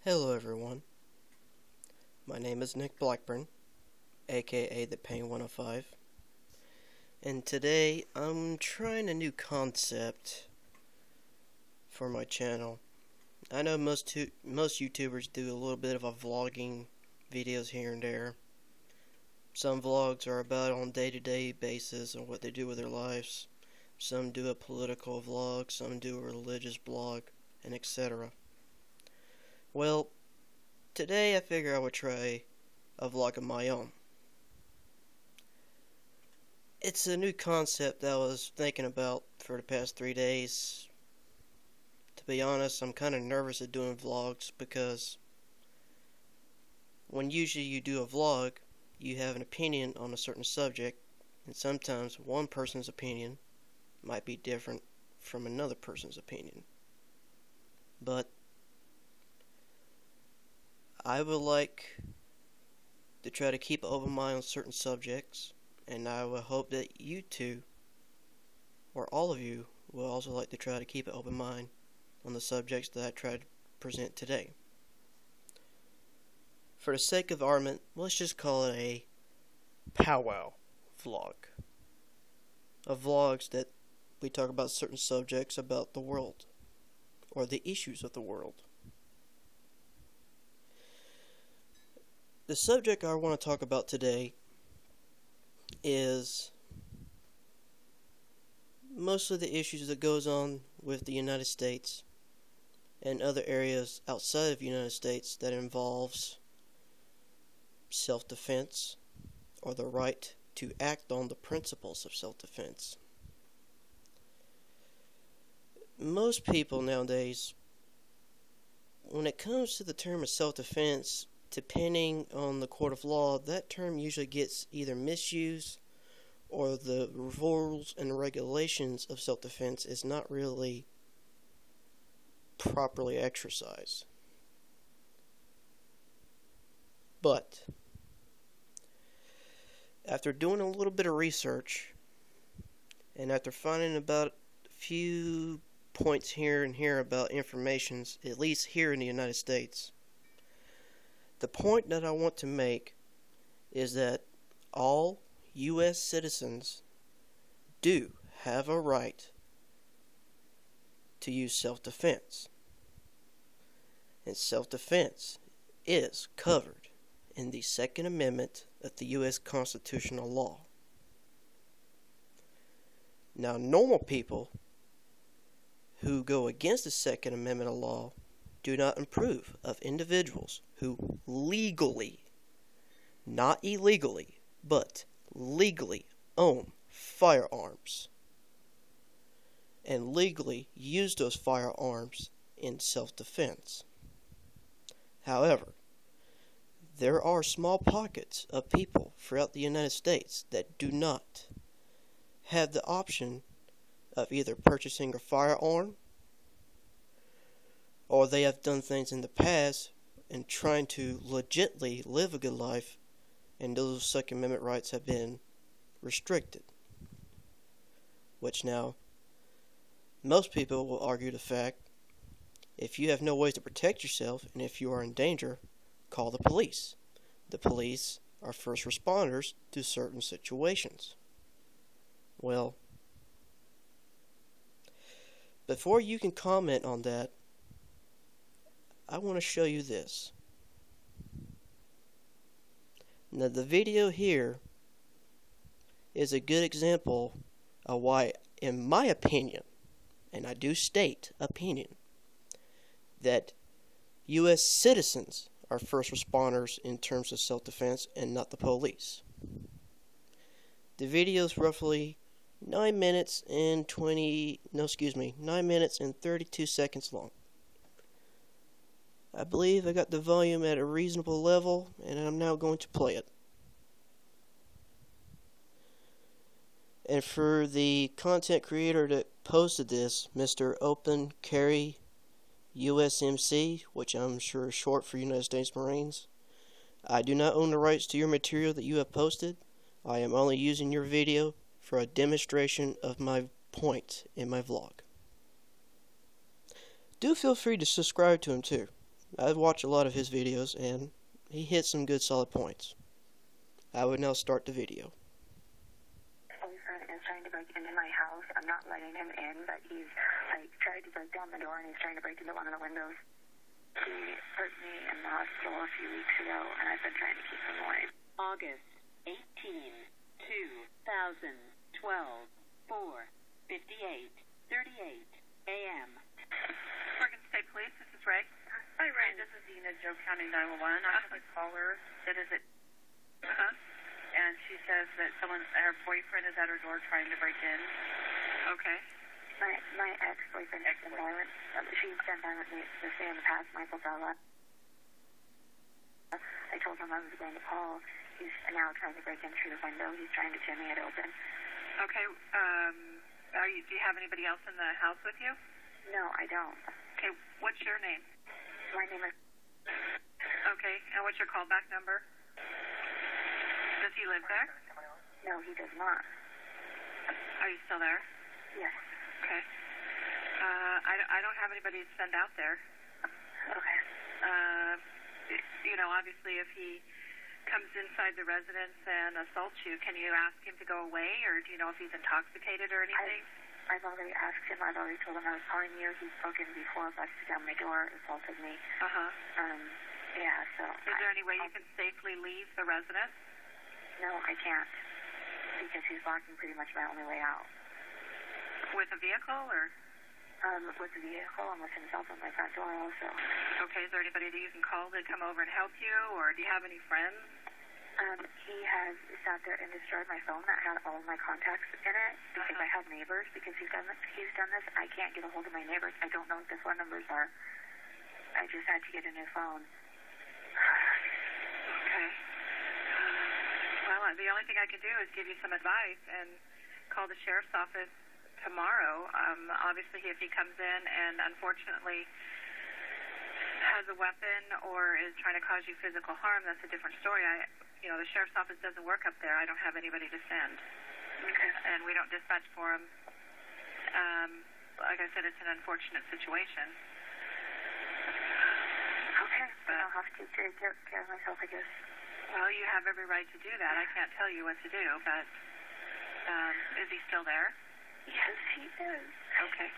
Hello everyone, my name is Nick Blackburn, aka The Pain 105, and today I'm trying a new concept for my channel. I know most YouTubers do a little bit of a vlogging videos here and there. Some vlogs are about on day-to-day basis and what they do with their lives. Some do a political vlog, some do a religious blog, and etc. Well, today I figure I would try a vlog of my own. It's a new concept that I was thinking about for the past 3 days. To be honest, I'm kind of nervous at doing vlogs because when usually you do a vlog, you have an opinion on a certain subject, and sometimes one person's opinion might be different from another person's opinion. But I would like to try to keep an open mind on certain subjects, and I would hope that you two, or all of you, will also like to try to keep an open mind on the subjects that I try to present today. For the sake of argument, let's just call it a powwow vlog. Of vlogs that we talk about certain subjects about the world, or the issues of the world. The subject I want to talk about today is mostly the issues that goes on with the United States and other areas outside of the United States that involves self-defense or the right to act on the principles of self-defense. Most people nowadays, when it comes to the term of self-defense, depending on the court of law, that term usually gets either misused or the rules and regulations of self-defense is not really properly exercised. But after doing a little bit of research and after finding about a few points here and here about informations, at least here in the United States, the point that I want to make is that all U.S. citizens do have a right to use self-defense. And self-defense is covered in the Second Amendment of the U.S. constitutional law. Now, normal people who go against the Second Amendment of law do not approve of individuals who legally, not illegally, but legally own firearms and legally use those firearms in self-defense. However, there are small pockets of people throughout the United States that do not have the option of either purchasing a firearm, or they have done things in the past and trying to legitimately live a good life, and those Second Amendment rights have been restricted. Which now, most people will argue the fact, if you have no ways to protect yourself and if you are in danger, call the police. The police are first responders to certain situations. Well, before you can comment on that, I want to show you this. Now, the video here is a good example of why, in my opinion, and I do state opinion, that U.S. citizens are first responders in terms of self-defense and not the police. The video is roughly 9 minutes and 32 seconds long. I believe I got the volume at a reasonable level, and I'm now going to play it. And for the content creator that posted this, Mr. Open Carry USMC, which I'm sure is short for United States Marines, I do not own the rights to your material that you have posted. I am only using your video for a demonstration of my point in my vlog. Do feel free to subscribe to him too. I watch a lot of his videos, and he hits some good solid points. I would now start the video. Boyfriend is trying to break into my house. I'm not letting him in, but he's tried to break down the door, and he's trying to break into one of the windows. He hurt me in the hospital a few weeks ago, and I've been trying to keep him away. August 18, 2012, 4:58, 38 a.m. Oregon State Police, this is Ray. Hi, Ray. This is Dina, Joe County 911. I have a caller that is at, and she says that her boyfriend is at her door trying to break in. Okay. My ex-boyfriend has been violent. She's been violent with me in the past, Michael Bella. I told him I was going to call. He's now trying to break in through the window. He's trying to jimmy it open. Okay, do you have anybody else in the house with you? No, I don't. Okay, what's your name? My name is... Okay, and what's your callback number? Does he live there? No, he does not. Are you still there? Yes. Okay. I don't have anybody to send out there. Okay. Obviously if he comes inside the residence and assaults you, can you ask him to go away, or do you know if he's intoxicated or anything? I've already asked him. I've already told him I was calling you. He's broken before, busted down my door, assaulted me. Yeah, so... Is there any way you can safely leave the residence? No, I can't. Because he's blocking pretty much my only way out. With a vehicle, or? With the vehicle and with himself on my front door also. Okay, is there anybody that you can call to come over and help you, or do you have any friends? He has sat there and destroyed my phone that had all of my contacts in it because I have neighbors. Because he's done this. I can't get a hold of my neighbors. I don't know what the phone numbers are. I just had to get a new phone. Okay. Well, the only thing I can do is give you some advice and call the sheriff's office tomorrow. Obviously, if he comes in and unfortunately has a weapon or is trying to cause you physical harm, that's a different story. The sheriff's office doesn't work up there. I don't have anybody to send. Okay. And we don't dispatch for him. Like I said, it's an unfortunate situation. Okay, but I'll have to take care of myself, I guess. Well, you have every right to do that. I can't tell you what to do, but is he still there? Yes, he is. Okay.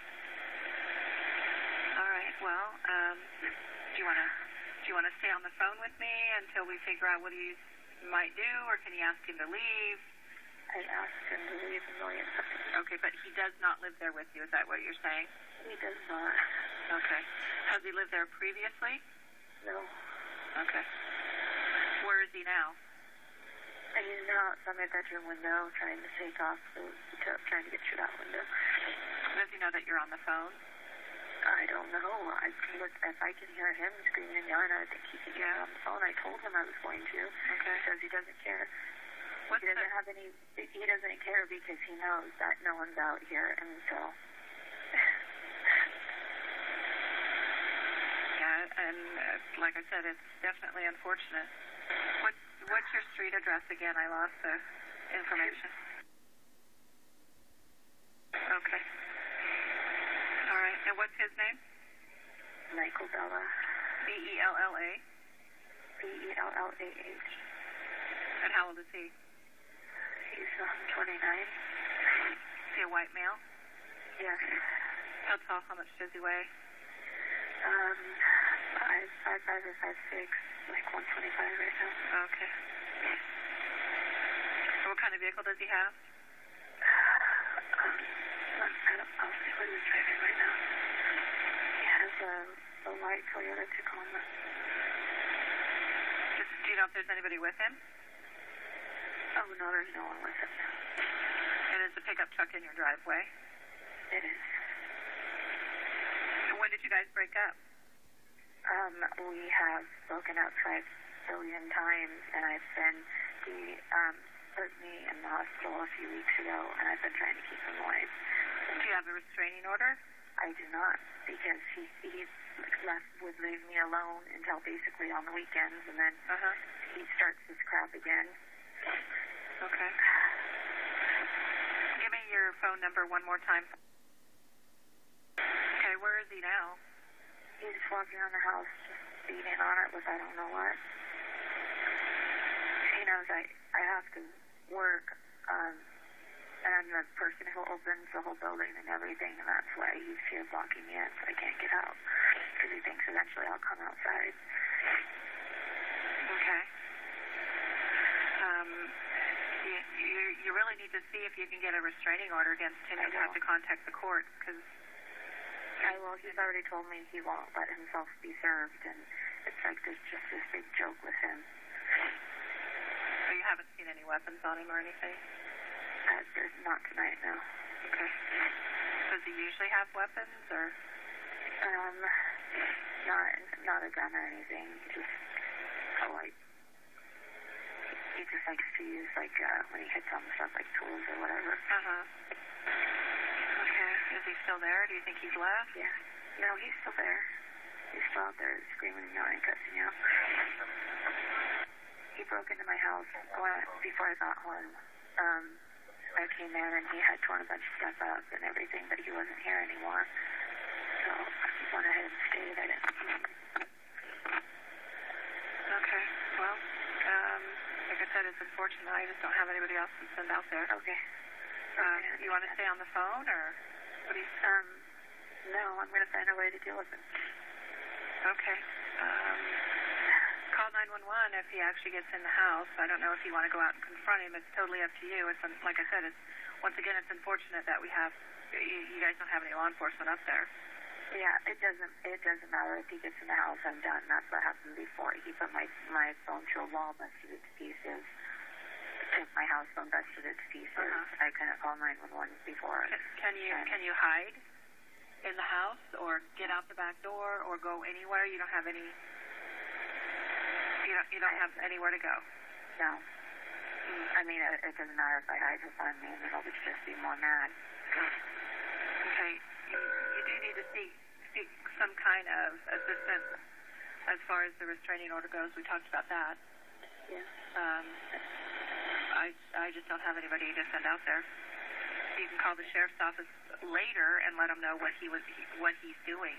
All right. Well, do you want to stay on the phone with me until we figure out what he might do, or can you ask him to leave? I asked him to leave a million times. Okay, but he does not live there with you. Is that what you're saying? He does not. Okay. Has he lived there previously? No. Okay. Where is he now? He's now outside my bedroom window trying to take off trying to get through that window. Does he know that you're on the phone? I don't know. If I can hear him screaming and yelling, I think he can hear it on the phone. I told him I was going to. Okay. Because he doesn't care. He doesn't care because he knows that no one's out here, and so... Yeah, and like I said, it's definitely unfortunate. What's your street address again? I lost the information. Okay. All right. And what's his name? Michael Bella. B-E-L-L-A? B-E-L-L-A-H. And how old is he? He's 29. Is he a white male? Yes. How tall? How much does he weigh? 5'5" or 5'6", like 125 right now. Okay. So what kind of vehicle does he have? I don't know what he's driving right now. He has a white Toyota Tacoma. Do you know if there's anybody with him? Oh, no, there's no one with him. And is the pickup truck in your driveway? It is. And when did you guys break up? We have spoken up 5 billion times, and he hurt me in the hospital a few weeks ago, and I've been trying to keep him away. Do you have a restraining order? I do not, because he would leave me alone until basically on the weekends, and then he starts this crap again. Okay. Give me your phone number one more time. Okay, where is he now? he's walking around the house just beating on it with I don't know what. He knows I have to work, and I'm the person who opens the whole building and everything, and that's why he's fear blocking me in, so I can't get out, because he thinks eventually I'll come outside. Okay. You really need to see if you can get a restraining order against him. You'd have to contact the court, because... Well, he's already told me he won't let himself be served, and it's like there's just this big joke with him. So you haven't seen any weapons on him or anything? Not tonight, no. Okay. Does he usually have weapons, or? Not a gun or anything. Just he just likes to use when he hits on stuff like tools or whatever. Okay. Is he still there? Do you think he's left? Yeah. No, he's still there. He's still out there screaming and yelling, cussing out. He broke into my house before I got home. I came in and he had torn a bunch of stuff up and everything, but he wasn't here anymore. So I just went ahead and stayed. I didn't see him. Okay. Well, like I said, it's unfortunate. I just don't have anybody else to send out there. Okay. You want to stay on the phone, or what do you... No, I'm going to find a way to deal with him. Okay. Call 911 if he actually gets in the house. I don't know if you want to go out and confront him. It's totally up to you. It's like I said, once again, it's unfortunate that you guys don't have any law enforcement up there. Yeah, it doesn't matter if he gets in the house. I'm done. That's what happened before. He put my phone to a wall, busted it to pieces. Took my house phone, busted it to pieces. I couldn't call 911 before. Can you hide in the house, or get out the back door, or go anywhere? You don't have any. You don't have anywhere to go. No. I mean, it doesn't matter if I hide or find me, and it'll just be more mad. Okay. You do need to seek some kind of assistance as far as the restraining order goes. We talked about that. Yeah. I just don't have anybody to send out there. You can call the sheriff's office later and let them know what he's doing.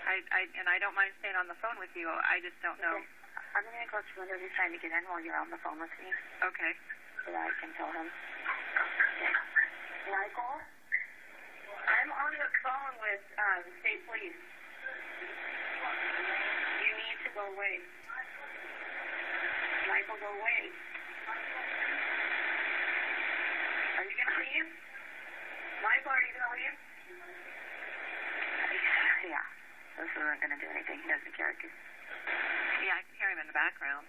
I don't mind staying on the phone with you. I just don't know. Okay. I'm going to go to windows and trying to get in while you're on the phone with me. Okay. So that I can tell him. Michael? I'm on the phone with state police. You need to go away. Michael, go away. Are you going to leave? Michael, are you going to leave? Yeah. This isn't going to do anything. He doesn't care. Yeah, I can hear him in the background.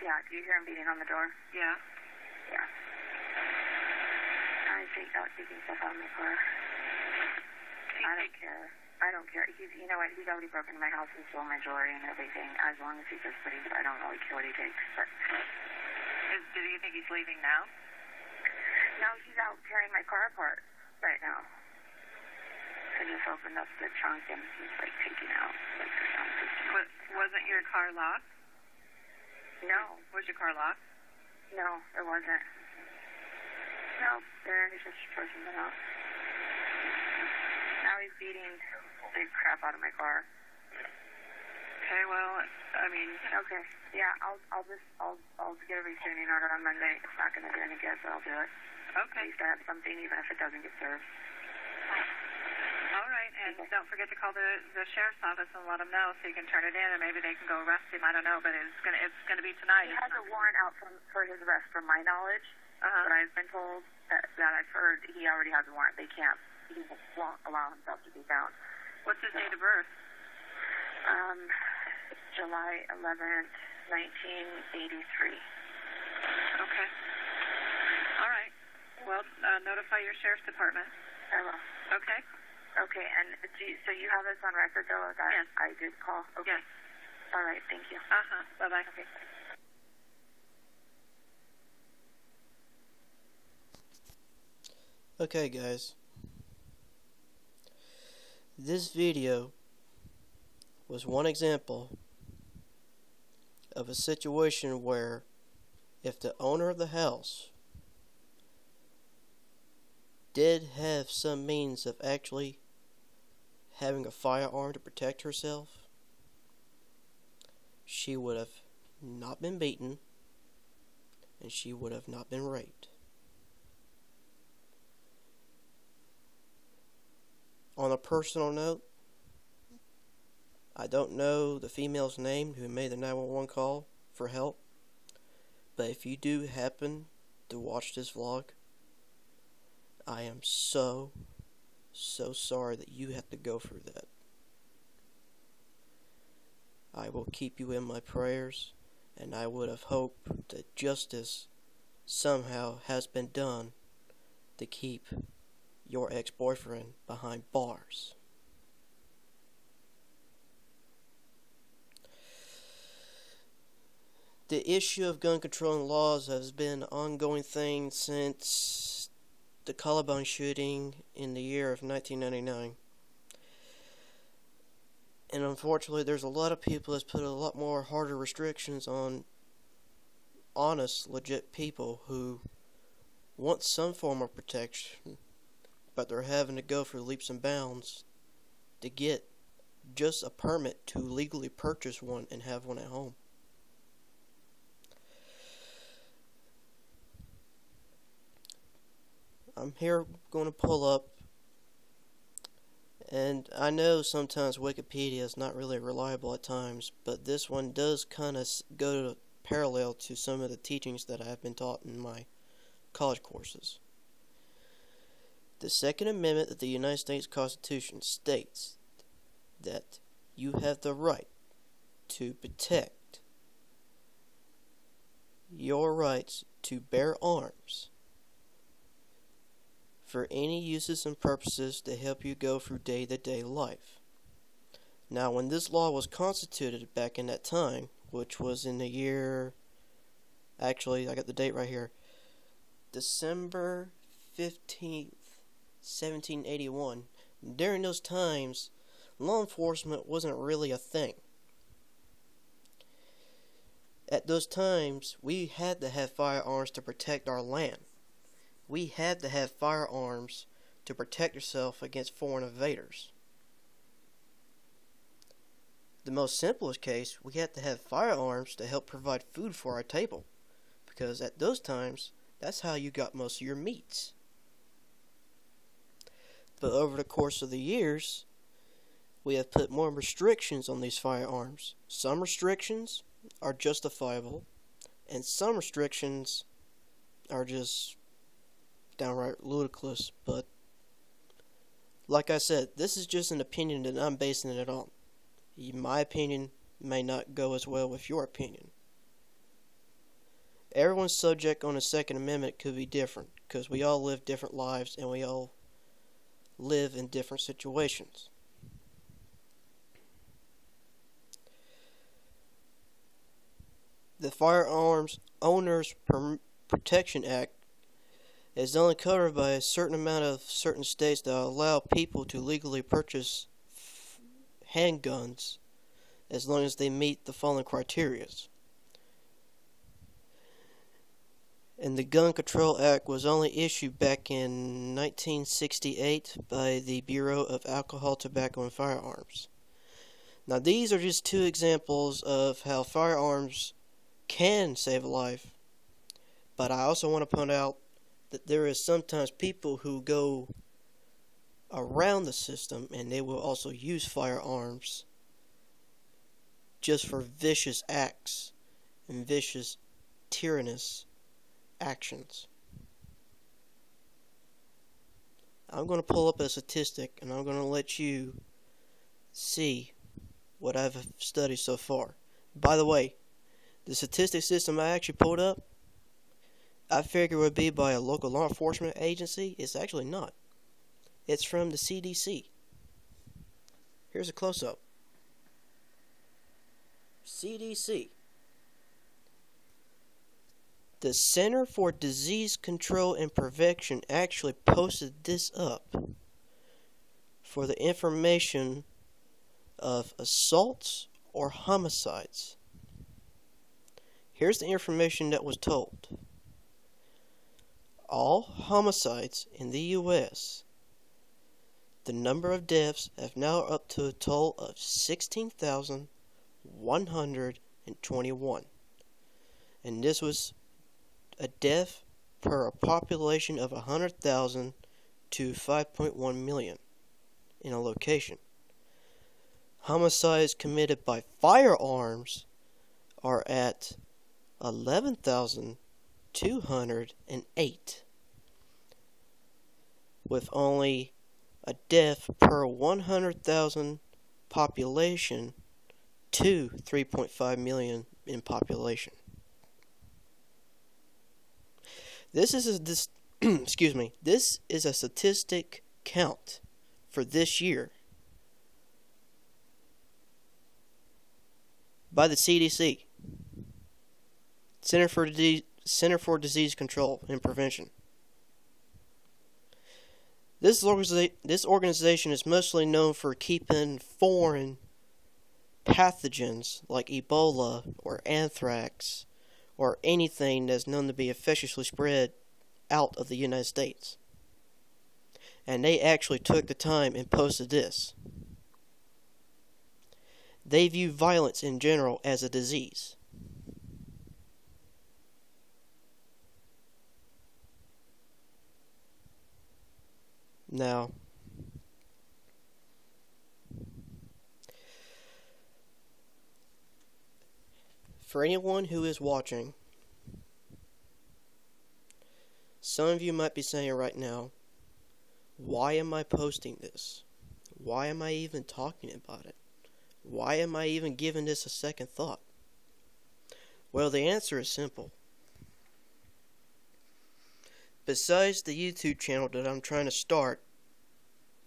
Yeah, do you hear him beating on the door? Yeah. Yeah. I think out taking stuff out of my car. I don't care. I don't care. You know what? He's already broken into my house and stole my jewelry and everything. As long as he just leaves, I don't really care what he takes. But do you think he's leaving now? No, he's out tearing my car apart right now. I just opened up the trunk and he's taking out the sound system. Wasn't your car locked? No. Was your car locked? No, it wasn't. No, there he's just pushing it out. Now he's beating the crap out of my car. Okay, well, I mean. Okay, yeah, I'll get a restraining order on Monday. It's not going to do any good, but I'll do it. Okay. At least I have something, even if it doesn't get served. All right, and don't forget to call the sheriff's office and let them know so you can turn it in, and maybe they can go arrest him. I don't know, but it's gonna be tonight. He has a warrant out for his arrest, from my knowledge. But I've been told that I've heard he already has a warrant. He won't allow himself to be found. What's his date of birth? July 11th, 1983. Okay. All right. Well, notify your sheriff's department. I will. Okay. Okay, and so you have this on record, though, that yes. I did call? Okay. Yes. All right, thank you. Bye-bye. Okay. Okay, guys. This video was one example of a situation where if the owner of the house did have some means of actually having a firearm to protect herself, she would have not been beaten, and she would have not been raped. On a personal note, I don't know the female's name who made the 911 call for help, but if you do happen to watch this vlog, I am so sorry that you have to go through that. I will keep you in my prayers, and I would have hoped that justice somehow has been done to keep your ex-boyfriend behind bars. The issue of gun control laws has been an ongoing thing since the Columbine shooting in the year of 1999. And unfortunately, there's a lot of people that's put a lot more harder restrictions on honest, legit people who want some form of protection, but they're having to go through leaps and bounds to get just a permit to legally purchase one and have one at home. I'm here going to pull up, and I know sometimes Wikipedia is not really reliable at times, but this one does kind of go to parallel to some of the teachings that I have been taught in my college courses. The Second Amendment of the United States Constitution states that you have the right to protect your rights to bear arms for any uses and purposes to help you go through day-to-day life. Now, when this law was constituted back in that time, which was in the year, actually, I got the date right here, December 15th, 1781, during those times, law enforcement wasn't really a thing. At those times, we had to have firearms to protect our land. We had to have firearms to protect yourself against foreign invaders. The most simplest case, we had to have firearms to help provide food for our table, because at those times, that's how you got most of your meats. But over the course of the years, we have put more restrictions on these firearms. Some restrictions are justifiable, and some restrictions are just downright ludicrous. But like I said, this is just an opinion that I'm basing it on. My opinion may not go as well with your opinion. Everyone's subject on the Second Amendment could be different, because we all live different lives and we all live in different situations. The Firearms Owners Protection Act is only covered by a certain amount of certain states that allow people to legally purchase handguns as long as they meet the following criteria. And the Gun Control Act was only issued back in 1968 by the Bureau of Alcohol, Tobacco, and Firearms. Now, these are just two examples of how firearms can save a life, but I also want to point out that there is sometimes people who go around the system and they will also use firearms just for vicious acts and vicious, tyrannous actions. I'm going to pull up a statistic and I'm going to let you see what I've studied so far. By the way, the statistic system I actually pulled up, I figure would be by a local law enforcement agency. It's actually not. It's from the CDC. Here's a close-up. CDC. The Center for Disease Control and Prevention actually posted this up for the information of assaults or homicides. Here's the information that was told. All homicides in the U.S. the number of deaths have now up to a total of 16,121. And this was a death per a population of 100,000 to 5.1 million in a location. Homicides committed by firearms are at 11,208, with only a death per 100,000 population to 3.5 million in population. This is a This is a statistic count for this year by the CDC, Center for Disease Control and Prevention. This organization is mostly known for keeping foreign pathogens like Ebola or anthrax or anything that's known to be infectiously spread out of the United States. And they actually took the time and posted this. They view violence in general as a disease. Now, for anyone who is watching, some of you might be saying right now, why am I posting this? Why am I even talking about it? Why am I even giving this a second thought? Well, the answer is simple. Besides the YouTube channel that I'm trying to start,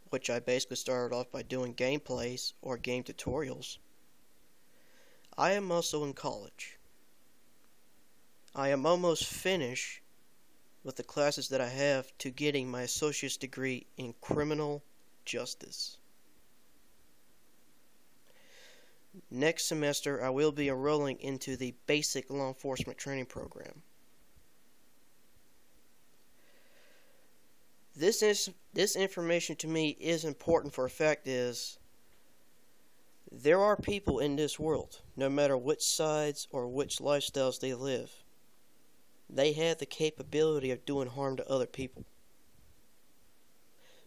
which I basically started off by doing gameplays or game tutorials, I am also in college. I am almost finished with the classes that I have to getting my associate's degree in criminal justice. Next semester, I will be enrolling into the basic law enforcement training program. This information to me is important for a fact is there are people in this world, no matter which sides or which lifestyles they live, they have the capability of doing harm to other people.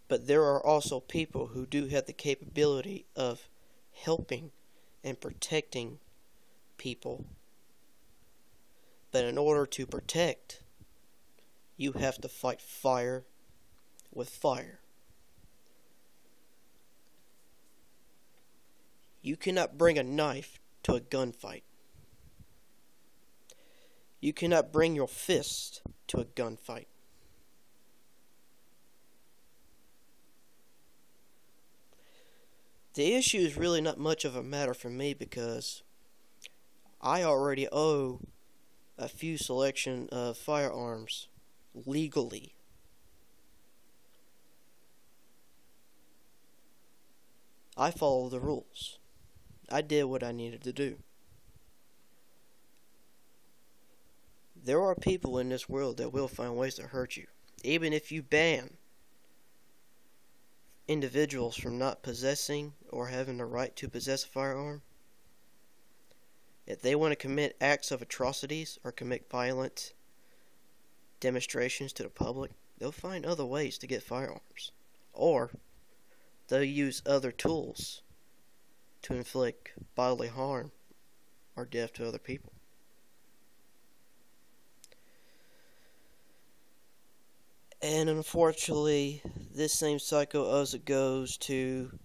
But there are also people who do have the capability of helping and protecting people. But in order to protect, you have to fight fire with fire. You cannot bring a knife to a gunfight. You cannot bring your fist to a gunfight. The issue is really not much of a matter for me because I already own a few selection of firearms legally. I follow the rules. I did what I needed to do. There are people in this world that will find ways to hurt you. Even if you ban individuals from not possessing or having the right to possess a firearm, if they want to commit acts of atrocities or commit violent demonstrations to the public, they'll find other ways to get firearms. Or they'll use other tools to inflict bodily harm or death to other people. And unfortunately, this same cycle also goes to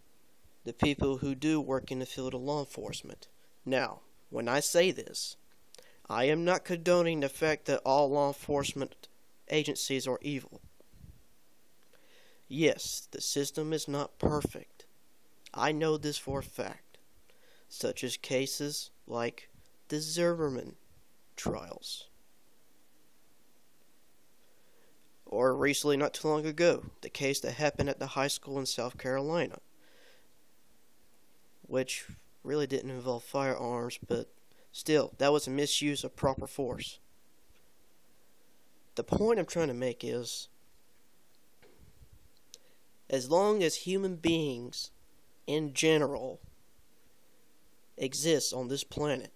the people who do work in the field of law enforcement. Now, when I say this, I am not condoning the fact that all law enforcement agencies are evil. Yes, the system is not perfect. I know this for a fact, such as cases like the Zimmerman trials. Or recently, not too long ago, the case that happened at the high school in South Carolina, which really didn't involve firearms, but still, that was a misuse of proper force. The point I'm trying to make is, as long as human beings in general exist on this planet,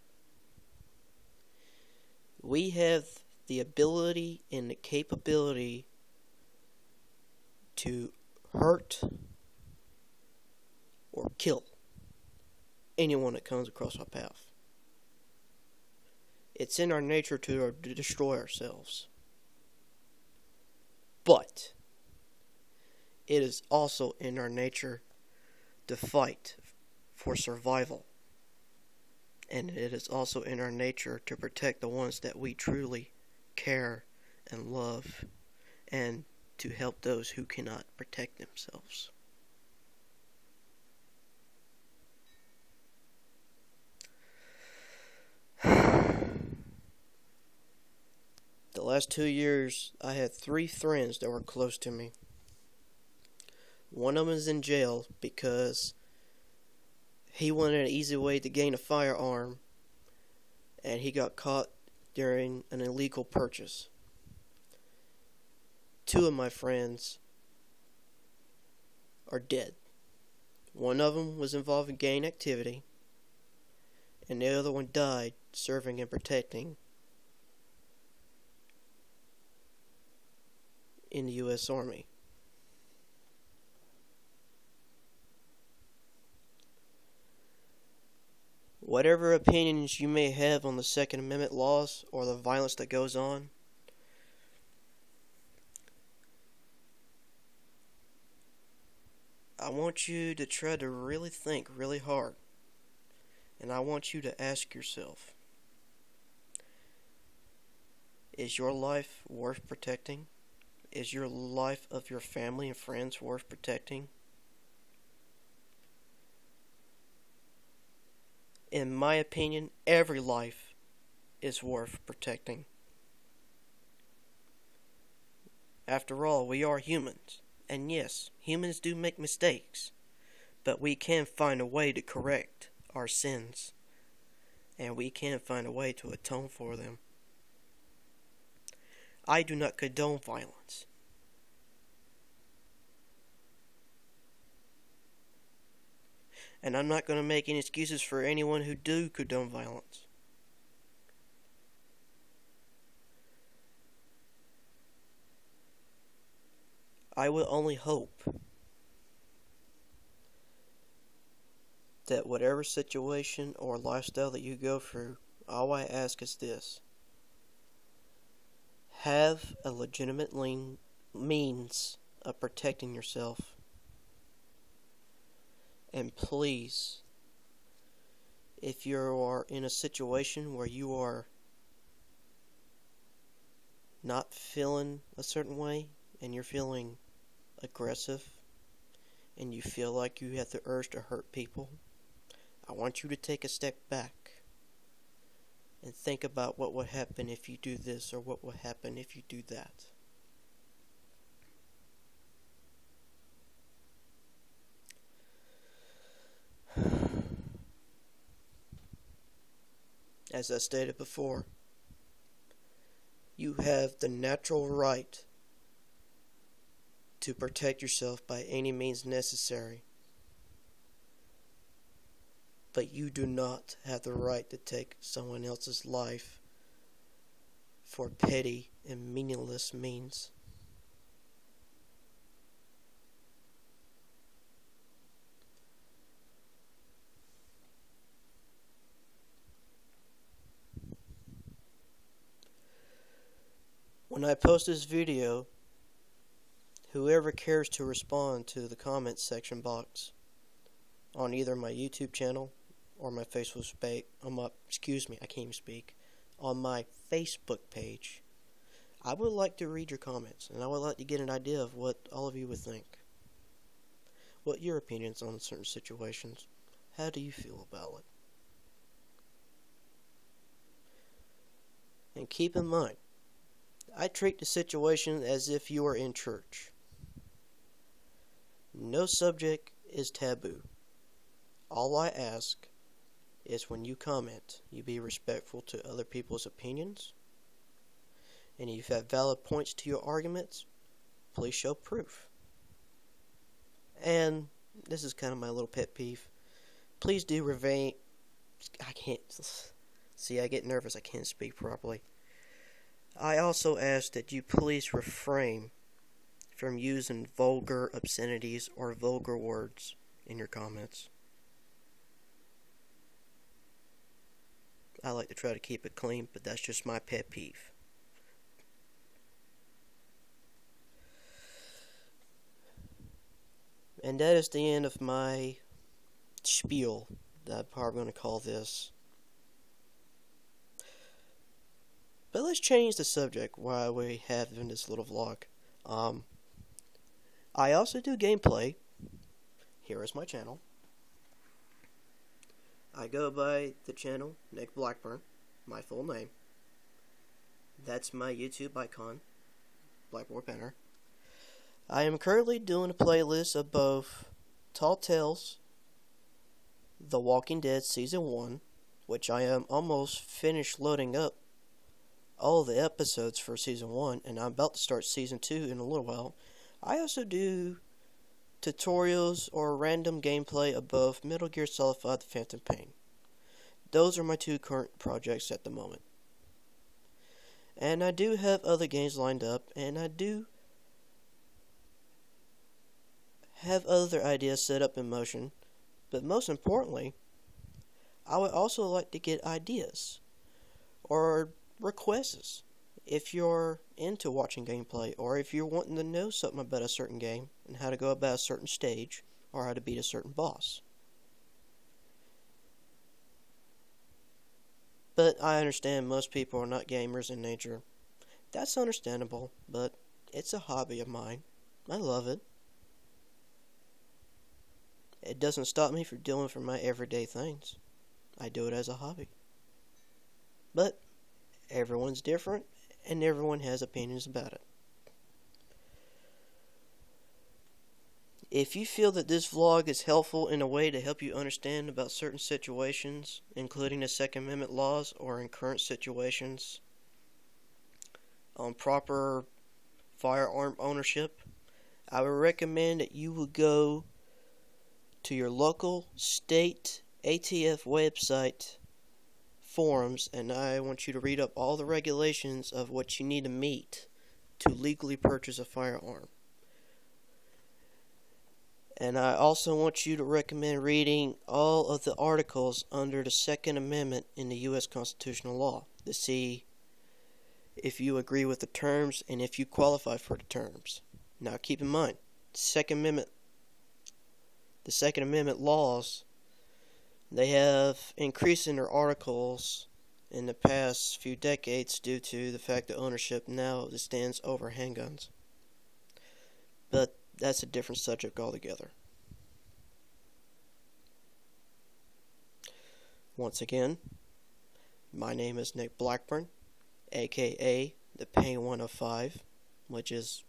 we have the ability and the capability to hurt or kill anyone that comes across our path. It's in our nature to destroy ourselves. But it is also in our nature to fight for survival. And it is also in our nature to protect the ones that we truly care and love, and to help those who cannot protect themselves. The last 2 years, I had 3 friends that were close to me. One of them is in jail because he wanted an easy way to gain a firearm, and he got caught during an illegal purchase. 2 of my friends are dead. One of them was involved in gang activity, and the other one died serving and protecting in the U.S. Army. Whatever opinions you may have on the Second Amendment laws or the violence that goes on, I want you to try to really think really hard. And I want you to ask yourself, is your life worth protecting? Is your life of your family and friends worth protecting? In my opinion, every life is worth protecting. After all, we are humans. And yes, humans do make mistakes. But we can find a way to correct our sins. And we can find a way to atone for them. I do not condone violence. And I'm not going to make any excuses for anyone who do condone violence. I will only hope that whatever situation or lifestyle that you go through, all I ask is this: have a legitimate means of protecting yourself. And please, if you are in a situation where you are not feeling a certain way, and you're feeling aggressive, and you feel like you have the urge to hurt people, I want you to take a step back and think about what would happen if you do this, or what would happen if you do that. As I stated before, you have the natural right to protect yourself by any means necessary. But you do not have the right to take someone else's life for petty and meaningless means. When I post this video, whoever cares to respond to the comments section box on either my YouTube channel or my Facebook page, on my Facebook page, I would like to read your comments, and I would like to get an idea of what all of you would think. What your opinions on certain situations. How do you feel about it? And keep in mind, I treat the situation as if you are in church. No subject is taboo. All I ask is when you comment, you be respectful to other people's opinions. And if you have valid points to your arguments, please show proof. And this is kind of my little pet peeve. Please do remain. I can't. See, I get nervous. I can't speak properly. I also ask that you please refrain from using vulgar obscenities or vulgar words in your comments. I like to try to keep it clean, but that's just my pet peeve. And that is the end of my spiel that I'm probably going to call this. But let's change the subject while we have in this little vlog. I also do gameplay. Here is my channel. I go by the channel Nick Blackburn, my full name. That's my YouTube icon, Blackboard Banner. I am currently doing a playlist of both Tall Tales, The Walking Dead Season 1, which I am almost finished loading up all the episodes for Season 1, and I'm about to start Season 2 in a little while. I also do tutorials or random gameplay of both Metal Gear Solid 5 The Phantom Pain. Those are my two current projects at the moment. And I do have other games lined up, and I do have other ideas set up in motion, but most importantly, I would also like to get ideas or requests if you're into watching gameplay, or if you're wanting to know something about a certain game and how to go about a certain stage or how to beat a certain boss. But I understand most people are not gamers in nature. That's understandable, but it's a hobby of mine. I love it. It doesn't stop me from doing for my everyday things. I do it as a hobby. But everyone's different, and everyone has opinions about it. If you feel that this vlog is helpful in a way to help you understand about certain situations, including the Second Amendment laws, or in current situations on proper firearm ownership, I would recommend that you would go to your local state ATF website forums, and I want you to read up all the regulations of what you need to meet to legally purchase a firearm. And I also want you to recommend reading all of the articles under the Second Amendment in the U.S. constitutional law to see if you agree with the terms and if you qualify for the terms. Now keep in mind, the Second Amendment laws, they have increased in their articles in the past few decades due to the fact that ownership now stands over handguns. But that's a different subject altogether. Once again, my name is Nick Blackburn, aka the Pain 105, which is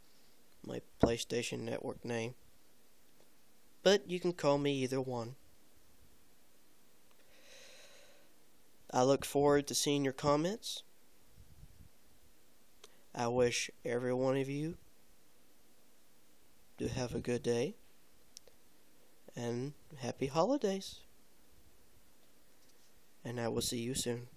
my PlayStation Network name. But you can call me either one. I look forward to seeing your comments. I wish every one of you to have a good day and happy holidays. And I will see you soon.